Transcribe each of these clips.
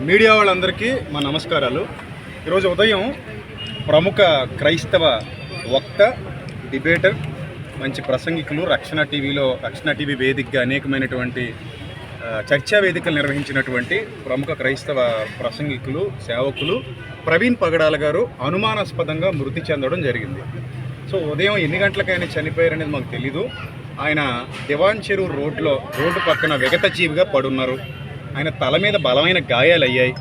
Media వాళ్ళందరికీ మా నమస్కారాలు. ఈరోజు ఉదయం ప్రముఖ క్రైస్తవ వక్త, డిబేటర్, మంచి ప్రసంగికులు, రక్షణ టీవీ వేదికగా అనేకమైనటువంటి చర్చా వేదికలు నిర్వహించినటువంటి ప్రముఖ క్రైస్తవ ప్రసంగికులు, సేవకులు ప్రవీణ్ పగడాల గారు అనుమానాస్పదంగా మృతి చెందడం జరిగింది. సో ఉదయం ఎన్ని గంటలకైనా చనిపోయారనేది మాకు తెలీదు. ఆయన దివాన్ చెరువు రోడ్డు పక్కన విగతజీవిగా పడున్నారు. ఆయన తల మీద బలమైన గాయాలు అయ్యాయి.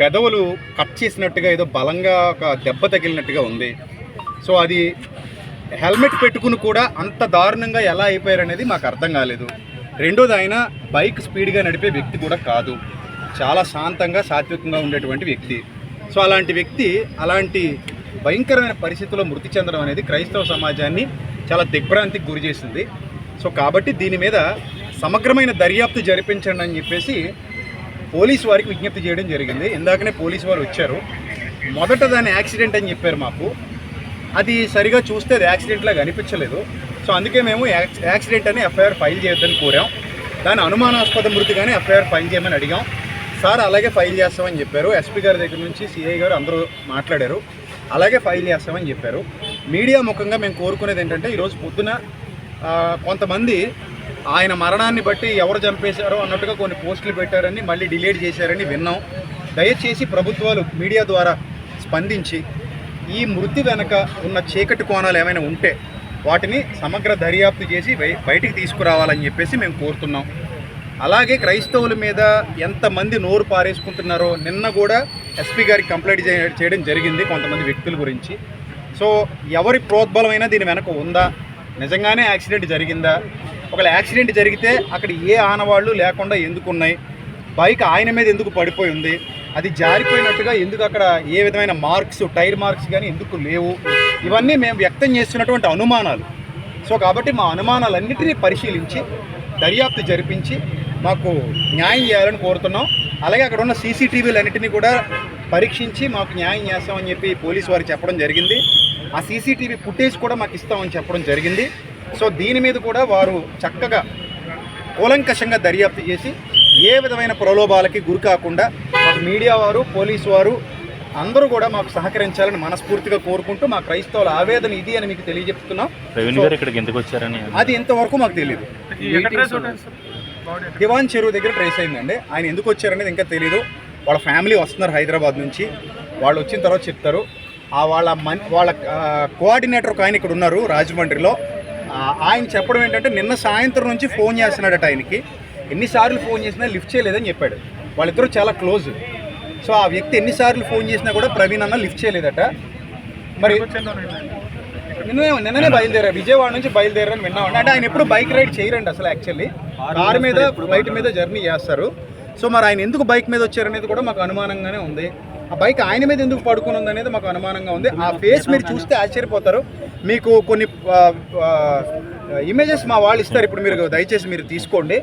పెదవులు కట్ చేసినట్టుగా ఏదో బలంగా ఒక దెబ్బ తగిలినట్టుగా ఉంది. సో అది హెల్మెట్ పెట్టుకుని కూడా అంత దారుణంగా ఎలా అయిపోయారనేది మాకు అర్థం కాలేదు. రెండోది, ఆయన బైక్ స్పీడ్గా నడిపే వ్యక్తి కూడా కాదు. చాలా శాంతంగా, సాత్వికంగా ఉండేటువంటి వ్యక్తి. సో అలాంటి వ్యక్తి అలాంటి భయంకరమైన పరిస్థితుల్లో మృతి చెందడం అనేది క్రైస్తవ సమాజాన్ని చాలా దిగ్భ్రాంతికి గురి చేసింది. సో కాబట్టి దీని మీద సమగ్రమైన దర్యాప్తు జరిపించండి అని చెప్పేసి పోలీసు వారికి విజ్ఞప్తి చేయడం జరిగింది. ఇందాకనే పోలీసు వారు వచ్చారు. మొదట దాన్ని యాక్సిడెంట్ అని చెప్పారు మాకు. అది సరిగా చూస్తే అది యాక్సిడెంట్ లాగా అనిపించలేదు. సో అందుకే మేము యాక్సిడెంట్ అని ఎఫ్ఐఆర్ ఫైల్ చేయొద్దని కోరాం. దాని అనుమానాస్పద మృతిగానే ఎఫ్ఐఆర్ ఫైల్ చేయమని అడిగాం. సార్ అలాగే ఫైల్ చేస్తామని చెప్పారు. ఎస్పీ గారి దగ్గర నుంచి సిఐ గారు అందరూ మాట్లాడారు. అలాగే ఫైల్ చేస్తామని చెప్పారు. మీడియా ముఖంగా మేము కోరుకునేది ఏంటంటే, ఈరోజు పొద్దున కొంతమంది ఆయన మరణాన్ని బట్టి ఎవరు చంపేశారో అన్నట్టుగా కొన్ని పోస్టులు పెట్టారని, మళ్ళీ డిలీట్ చేశారని విన్నాం. దయచేసి ప్రభుత్వాలు మీడియా ద్వారా స్పందించి ఈ మృతి వెనక ఉన్న చీకటి కోణాలు ఏమైనా ఉంటే వాటిని సమగ్ర దర్యాప్తు చేసి బయటికి తీసుకురావాలని చెప్పేసి మేము కోరుతున్నాం. అలాగే క్రైస్తవుల మీద ఎంతమంది నోరు పారేసుకుంటున్నారో నిన్న కూడా ఎస్పీ గారికి కంప్లైంట్ చేయడం జరిగింది కొంతమంది వ్యక్తుల గురించి. సో ఎవరి ప్రోద్బలమైనా దీని వెనక ఉందా, నిజంగానే యాక్సిడెంట్ జరిగిందా, ఒకవేళ యాక్సిడెంట్ జరిగితే అక్కడ ఏ ఆనవాళ్ళు లేకుండా ఎందుకు ఉన్నాయి, బైక్ ఆయన మీద ఎందుకు పడిపోయి ఉంది, అది జారిపోయినట్టుగా ఎందుకు అక్కడ ఏ విధమైన మార్క్స్, టైర్ మార్క్స్ కానీ ఎందుకు లేవు, ఇవన్నీ మేము వ్యక్తం చేస్తున్నటువంటి అనుమానాలు. సో కాబట్టి మా అనుమానాలన్నింటినీ పరిశీలించి దర్యాప్తు జరిపించి మాకు న్యాయం చేయాలని కోరుతున్నాం. అలాగే అక్కడ ఉన్న సీసీటీవీలన్నింటినీ కూడా పరీక్షించి మాకు న్యాయం చేస్తామని చెప్పి పోలీసు వారికి చెప్పడం జరిగింది. ఆ సీసీటీవీ ఫుటేజ్ కూడా మాకు ఇస్తామని చెప్పడం జరిగింది. సో దీని మీద కూడా వారు చక్కగా కూలంకషంగా దర్యాప్తు చేసి ఏ విధమైన ప్రలోభాలకి గురి కాకుండా మాకు మీడియా వారు, పోలీసు వారు అందరూ కూడా మాకు సహకరించాలని మనస్ఫూర్తిగా కోరుకుంటూ మా క్రైస్తవుల ఆవేదన ఇది అని మీకు తెలియజెప్తున్నాం. అది ఇంతవరకు మాకు తెలియదు. దివాన్ చెరువు దగ్గర ట్రేస్ అయిందండి. ఆయన ఎందుకు వచ్చారనేది ఇంకా తెలియదు. వాళ్ళ ఫ్యామిలీ వస్తున్నారు హైదరాబాద్ నుంచి. వాళ్ళు వచ్చిన తర్వాత చెప్తారు. వాళ్ళ కోఆర్డినేటర్ ఒక ఆయన ఇక్కడ ఉన్నారు రాజమండ్రిలో. ఆయన చెప్పడం ఏంటంటే, నిన్న సాయంత్రం నుంచి ఫోన్ చేస్తున్నాడట ఆయనకి. ఎన్నిసార్లు ఫోన్ చేసినా లిఫ్ట్ చేయలేదని చెప్పాడు. వాళ్ళిద్దరూ చాలా క్లోజ్. సో ఆ వ్యక్తి ఎన్నిసార్లు ఫోన్ చేసినా కూడా ప్రవీణ్ అన్న లిఫ్ట్ చేయలేదట. మరి నిన్ననే బయలుదేరారు, విజయవాడ నుంచి బయలుదేరారని విన్నామండి. అంటే ఆయన ఎప్పుడు బైక్ రైడ్ చేయరండి అసలు. యాక్చువల్లీ కారు మీద, బైక్ మీద జర్నీ చేస్తారు. సో మరి ఆయన ఎందుకు బైక్ మీద వచ్చారనేది కూడా మాకు అనుమానంగానే ఉంది. ఆ బైక్ ఆయన మీద ఎందుకు పడుకుని ఉంది అనేది మాకు అనుమానంగా ఉంది. ఆ ఫేస్ మీరు చూస్తే ఆశ్చర్యపోతారు. మీకు కొన్ని ఇమేజెస్ మా వాళ్ళు ఇస్తారు, ఇప్పుడు మీరు దయచేసి మీరు తీసుకోండి.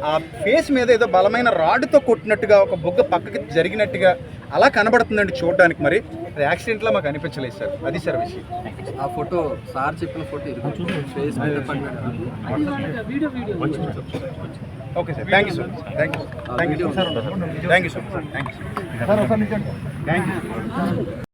ఆ ఫేస్ మీద ఏదో బలమైన రాడ్తో కొట్టినట్టుగా, ఒక బొగ్గ పక్కకి జరిగినట్టుగా అలా కనబడుతుందండి చూడడానికి. మరి అది యాక్సిడెంట్లో మాకు అనిపించలేదు సార్. అది సార్ విషయం. ఆ ఫోటో సార్ చెప్పిన ఫోటో ఫేస్ మీద okay sir, thank you so much. Thank you sir. Thank you so much. Thank you.